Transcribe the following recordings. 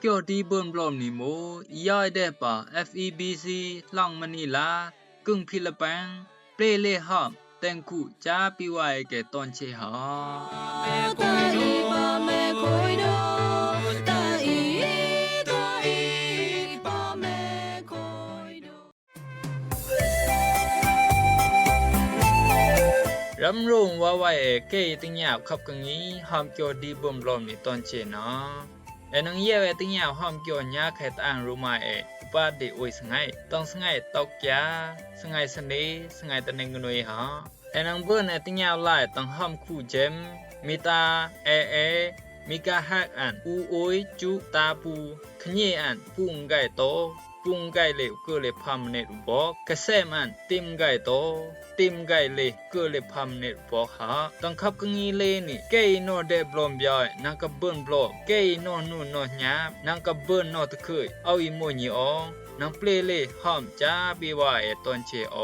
เกี่ยวดีเบิ่นบลอมนี่โมอียายได้ป่า FEBC หลังมะนีลากึ่งฟิลิปปินส์เปรเลหอมแต่งคู่จาปิไว้แก่ตอนเชหารำรงว่าไว้เกยติญาบขับกังนี้หอมเกี่ยวดีเบิ่นบลอมนี่ตอนเชนะและนังเยติญาบหอมเกี่ยวญาไขตางรู้มาอุปาดิโอยสงายต้องสงายตอกยาสงายสเนสงายตะเนงนวยหาและนังเบิ่นติญาบหลายต้องหอมคู่เจมมีตามีกาฮักอันอูโอยจุตาปูขะเยอันปุงไก่โตปุงไก่เลเกเลพามเนรุบอกกะแซมอันติมไก่โตติมไก่เลเกเลพามเนรุบอกหาต้องขับกังนี้เลนี่เกยโนเดบลอมยายนังกะเบิ่นบลอเกยโนนูนอญานังกะเบิ่นนอตะเคยเอาอีโมญีอองนังเปลเลหอมจาบิวาตอนเชอ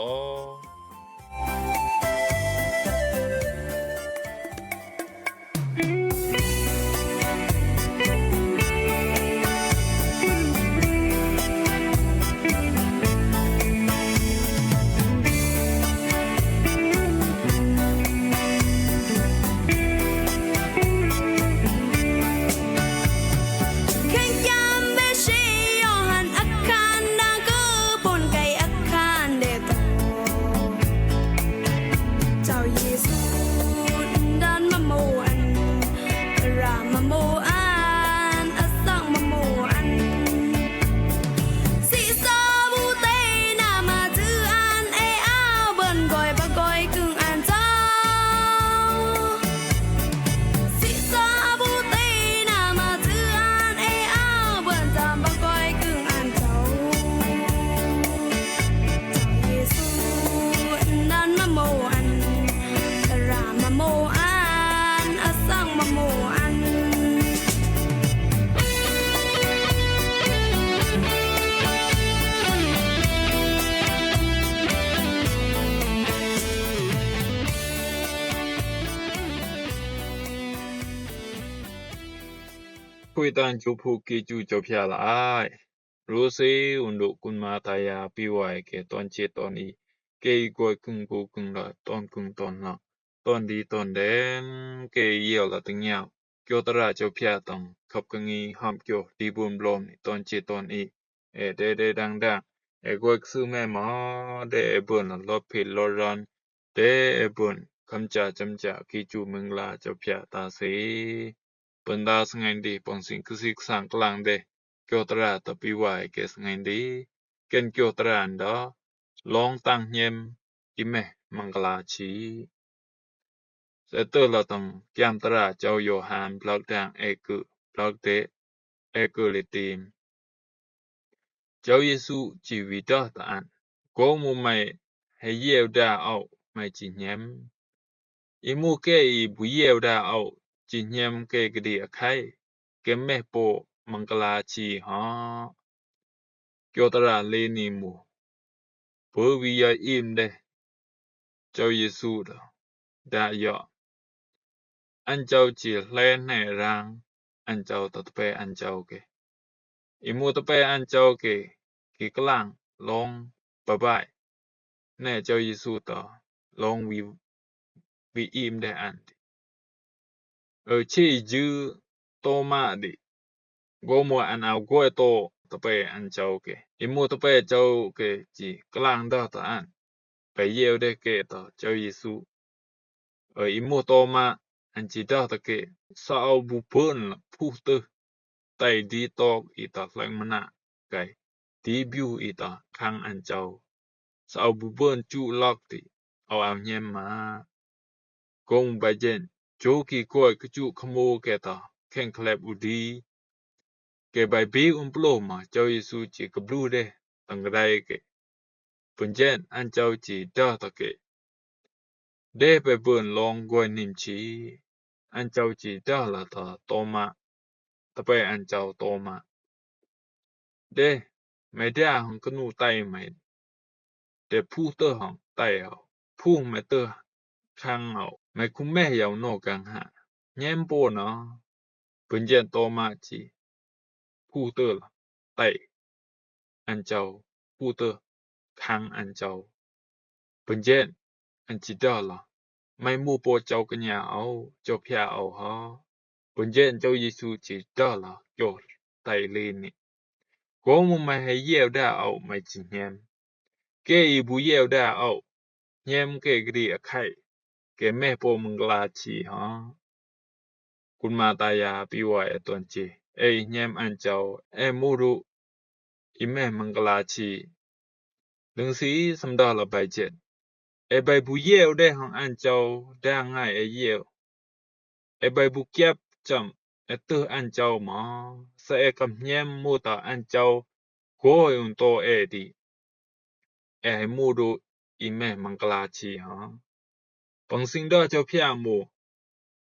คุยตันจุภูกิจูจบยาลายรู้สิอุนดุกุนมาตายาปิไว้แก่ตอนเจตอนนี้เกยกวยกึ่งกูกึ่งละตอนกึ่งตอนละตอนดีตอนแดนเกยเยี่ยวละตึงยาวเกี่ยวตราเจ้าพยาต้องขับกังงี้ห้ามเกี่ยวดีบุญบลอมตอนเจตอนนี้เดดังกวยซื้อแม่หมอเบุญลบผิดลรันบุญคำจ่าจำจ่ากิจูเมืองลาเจ้าพยาตาสีBenda sengaindi ponsing kesik sang kelang de kyotra tapi wai ke sengaindi ken kyotra anda long tang nyem imeh mangkala chi setelah tong kiamtra Chau Yohan blog dang blog de litim Chau Yesu chi vida taan ko mu mai he yew da au mai chi nyem imu ke I bu yew da auจิญมเกกดีอไขเกมเมโปมังกลาชีหาเกียวตราเลนีมูเบวิยาอิมเดเจ้าเยซูดายออันเจ้าจิแลนในรางอันเจ้าตะเปอันเจ้าเกอิมูตะเปอันเจ้าเกกิกลางลงบะบายแน่เจ้าเยซูตอลงวิอิมเดอันchi ju to ma di go mo an au go to ta pe an chau ke imu ta pe chau ke ji klang da ta an pe yeu de ke ta chau Yesu imu to ma an ji da ta ke sa au bu pun pu tu tai di tok I ta lang mana kai di biu I ta khang an chau sa au bu pun chu lok ti au am nyem ma gong ba jenโจกีกวยกจุขโมแกตาแข่งแคลบอุดีแกใบบีอุมปโลมาเจ้าเยซูจิกบลูเดตังไดเกปุนเจนอันเจ้าจิดาตะเกเดไปเบิ่นลองกวยนิมชีอันเจ้าจิดาละตาโตมาตะไปอันเจ้าโตมาเดไม่ได้หังกนูไตไม่เดผู้เตอหังไตเอาผู้ไม่เตอข้างเอาไม่คุมแม่ยาวนอกังหาแย้มโปเนาะเพิ่นเจนโตมาจิ ผู้เตอไต้อันเจ้าผู้เตอคังอันเจ้าเปิ้นเย็นอันจิดอละไม่มู่โปเจ้ากะญาเอาเจ้าพยาเอาฮอเปิ้นเย็นเจ้าเยซูจิดอละโยไต้เลนี่ก็มุไม่ให้เยี่ยวได้เอาไม่จิแยมเกอีบุเยี่ยวได้เอาแยมเกกรีอะไข่เกแม่โปมึงกลาชีฮะคุณมาตายาปิวไอตอนเจเอแยมอันเจ้าเอมูรุอิแม่มังกลาชีลึงสีสำดอละใบเจ็ดเอใบบุเยี่ยวได้ของอันเจ้าได้ง่ายเอเยี่ยวเอใบบุเก็บจำเอตื้ออันเจ้าหมอสะเอกำแยมมูตาอันเจ้าโกยอุนโตเอดีเอให้มูรุอิแม่มังกลาชีฮะปังสิงดอเจ้าพยามู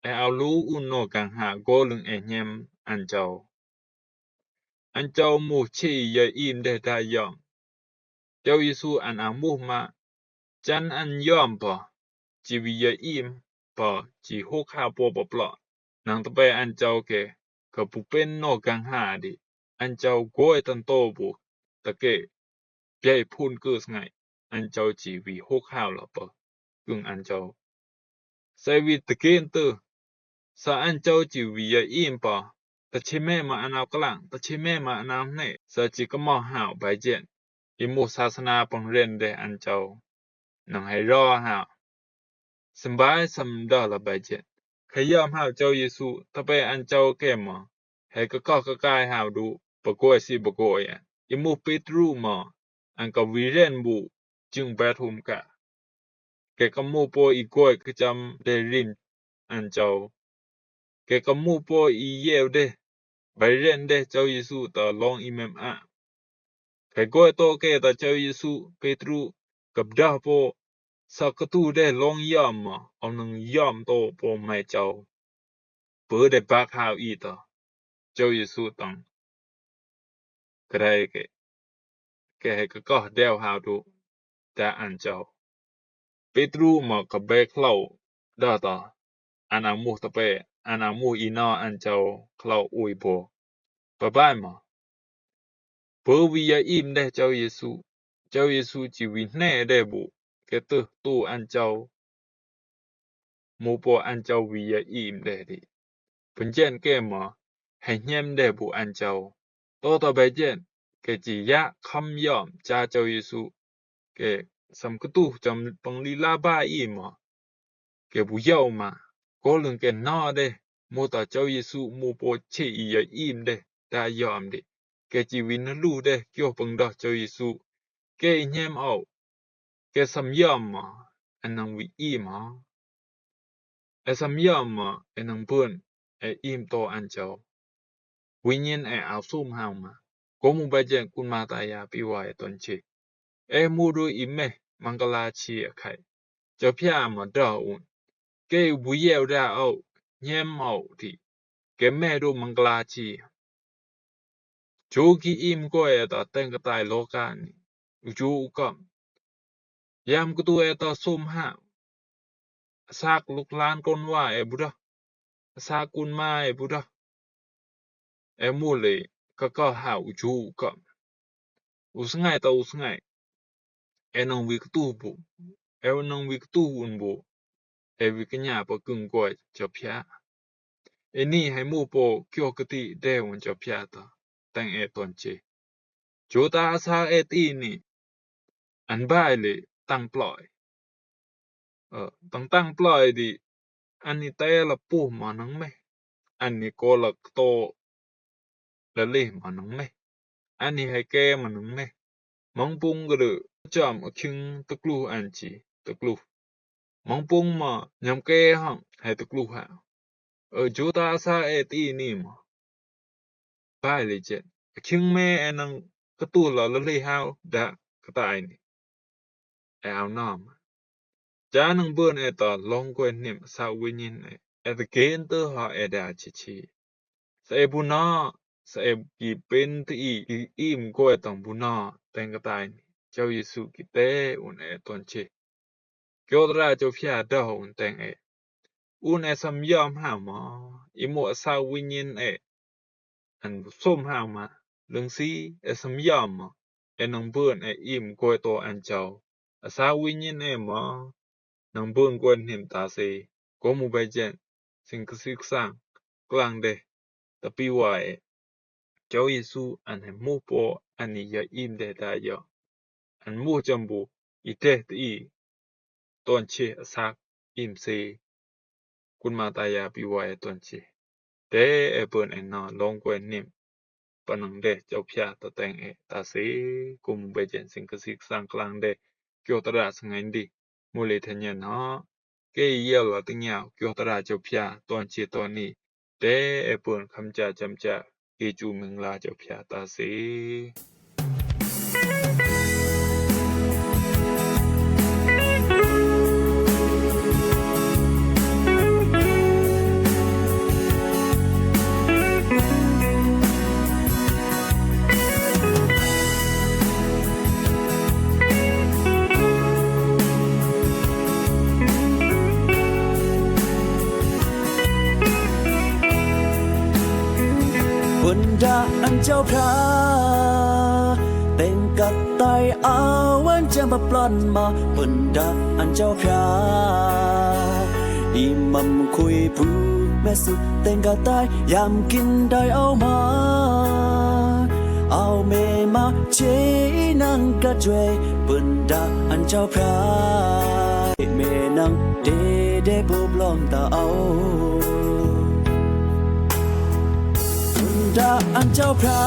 เอเอารู้อุนโนกังหาโกลึงเอแยมอันเจ้ามูชีเยอิมได้ได้ยอมเจ้าเยซูอันอามูมาจันอันยอมปอจีวิเยอิมปอจีโฮคาปอปปลอนางตะไปอันเจ้าเกก็ผู้เป็นโนกังหาดิอันเจ้าโกยตันโตบุตะเกเปียพูนคือไงอันเจ้าจีวิโฮคาละปอกึ่งอันเจ้าไซวิตะเกนเตอสะอันเจ้าจีวิเยอิมปอตะชิแม่มาอนาวกลางตะชิแม่มาอนาวเนสะจิกมอหาวใบเจนอิมุศาสนาปังเรนเดอันเจ้านังให้รอหาวสบายสำดอละใบเจนขยอมหาวเจ้าเยซูตะไปอันเจ้าแก่หมอให้ก็กายหาวดูปะโกยสิบะโกยอิมุเปตรูหมออันก็วิเรนบุจึงแบทุมกะแกก็มูโปอีโกยคือจำได้รินอันเจ้าแกก็มูโปอีเยวเดใบเรนเดเจ้าเยซูตะลองอิเมมอะแกโกยโตแกตะเจ้าเยซูเปตรูกับดาโปสักตูได้ลองยอมเอานึงยอมโตโปไม่เจ้าเปิดได้บักหาวอีตะเจ้าเยซูตังกระไดแกให้ก็เดวหาวดูแต่อันเจ้าเปตรูหมอกับเบกเล่าดาตาอันอามูตะเปอันอามูอีนออันเจ้าเคล่าอุยโบปะบ้านหมอเปวิยาอิมได้เจ้าเยซูจีวิแน่ได้บุเกตตู้อันเจ้ามูโปอันเจ้าวิยาอิมได้ดิเพิ่นเจนแก่หมอให้แยมได้บุอันเจ้าโตต่อไปเจนแกจิยะคำยอมจาเจ้าเยซูแกสัมกตุจำปังลีลาบาอีหมอแกบุเยาวมาก็ลึงแกนอเดมูตาเจ้าเยซูมูโปเชอียาอิมเดดายอมเดแกจิวินลูเดเกี่ยวปังดอเจ้าเยซูแกแยมเอาแกสัมยอมมาอันนังวิอีมาสัมยอมมาอันนังเพิ่นอิมโตอันเจ้าวิญญาณเอาซุมหาวมาก็มุบะเจนคุณมาตายาปิวายตอนเชมูรุอิเมมังกลาชีไข่เจ้าพยามาดาอุนแกบุเยวดาเอาแยมเอาที่แกแม่ดูมังกลาชีจูกีอิมก็ตาแต่งกตายโลกานีจูก็ยามกตัวตาซุมหาซากลูกหลานคนว่าบุดาซากุนมาบุดามูเลยก็หาจูก็อุสง่ายตาอุสง่ายนองวิกตูบุนองวิกตูอุนบุวิกญาปะกึ่งกวยเจ้าพยานี่ให้มูโปเกี่ยวกติเดวันเจ้าพยาตาแต่งตอนเจโจตาซาตีนี่อันบ้ายเลยตั้งปล่อยตั้งปล่อยดิอันนี้แต่ละปูมานังไหมอันนี้ก็ละโตละเลมานังไหมอันนี้ให้แกมานังไหมมังปุงก็เลยจอมคิงตะกลูอันจีตะกลูมังปุงมายำแกหังให้ตะกลูหาโจตาซาตีนี่มาบ้ายเลยเจ็ดคิงแม่นังกระตูละเลยหาวดะกระตายนี่เอาน้อมจานังเบิ่นตาลองกวยนิมสาวิญินตะเกนเตอหาดาชิสะบุนาสะกีเป็นที่อิมกวยตังบุนาแต่งกระตายนี่เจ้าเยซูกิเตอุนตอนเชเกียวตราเจ้าพยาดาอุนแต่งอุนสัมยอมหามาอิโมสาวิญิน อันส้มหาวมาเรื่องซีสมยามนองเบิ่นอิ่มกวยตัวอันเจ้าสาวิญญาณมนองเบิ่นกวนเห็นตาเสก็มูไปเจนสิ่งกศึกษากลางเดตะปีว่าเจ้าเยซูอันให้มูปออันนี้อย่าอิ่มเดตายออันมูจำบูอีเตตีตอนเชสักอิ่มเสคุณมาตายาปีว่าตอนเชแต่เปิ้นนอลงกวนนิ่มปนังเดเจ้าพยาตะแตงตาเสกุมไปเจนสิ่งกศึกษากลางเดเกี่ยวตราสงันดีมูเลทญเนาะเกยเยลติญาเกี่ยวตราเจ้าพยาตอนเชตอนนี้แต่เปิ้นคำจาจำจาเกจูเมืองลาเจ้าพยาตาเสบนดาอันเจ้าพระแต่งกับตายอาวันจะมาปล้อนมาบนดาอันเจ้าพระอิมัมคุยผู้แม่สุดแต่งกับตายยามกินได้เอามาเอาเมมาเชนังกระจวยบนดาอันเจ้าพระเมนังเดบุบลอมตาเอาดาอันเจ้าพระ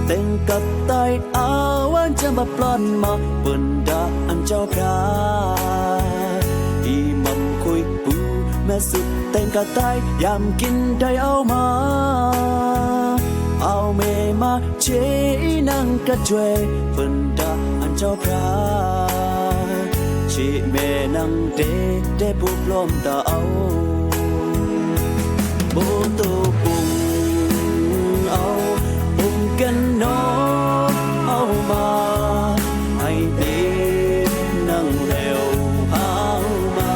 แต่งกับตายอาวันจะมาปล้อนมาบนดาอันเจ้าพระอิมัมคุยปูแม่สุดแต่งกับตายยามกินได้เอามาเอาเมมาเชนังกระจวยบนดาอันเจ้าพระชีเมนังเดบุบลอมตาเอาโบตูปุงเอาปุงกันนอเอามาให้เด็กนั่งแล้วเอามา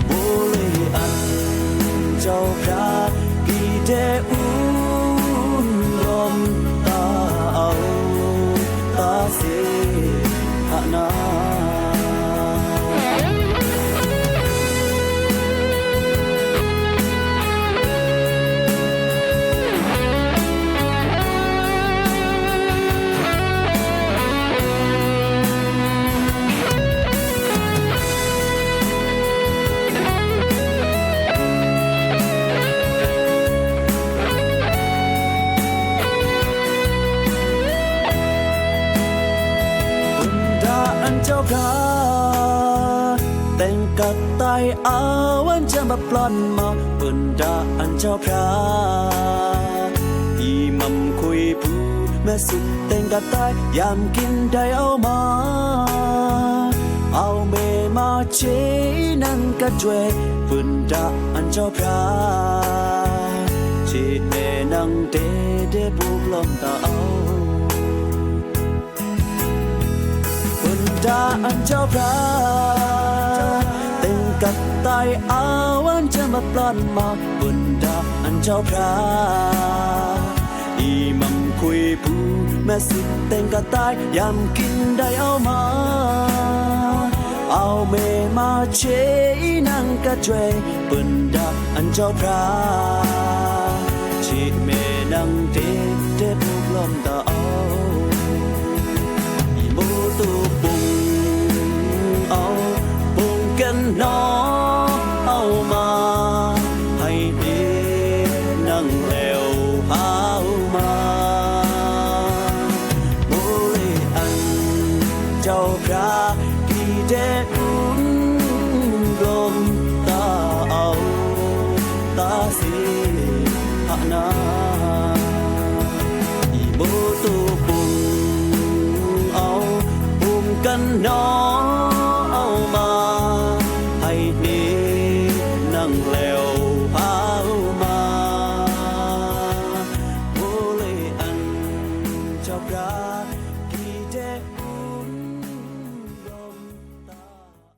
โบเลยอันเจ้าพระกีเดอุ่นลมตาเอาตาเสียหนาเจ้าพระแต่งกับตายอาวันจะมาปล้อนมาบนดาอันเจ้าพระอิมัมคุยผู้แม่สุดแต่งกับตายยามกินได้เอามาเอาเมมาเชนังกระจวยบนดาอันเจ้าพระเชเมนังเดบุบลอมตาเอาดาอันเจ้าพระแต่งกับตายอาวันจะมาปล้อนมาบนดาอันเจ้าพระอิมัมคุยผู้แม่สุดแต่งกับตายยามกินได้เอามาเอาเมมาเชนังกระจวยบนดาอันเจ้าพระชีเมนังเดบุบลอมตาเอาโบตูปุงเอาปุงกันนอเอามาให้เด็กนั่งแล้วเอามาโบเลอันเจ้าพระกีเดอุ่นลมตาเอาตาเสียหนาโบตูปุงเอาปุงกันนอ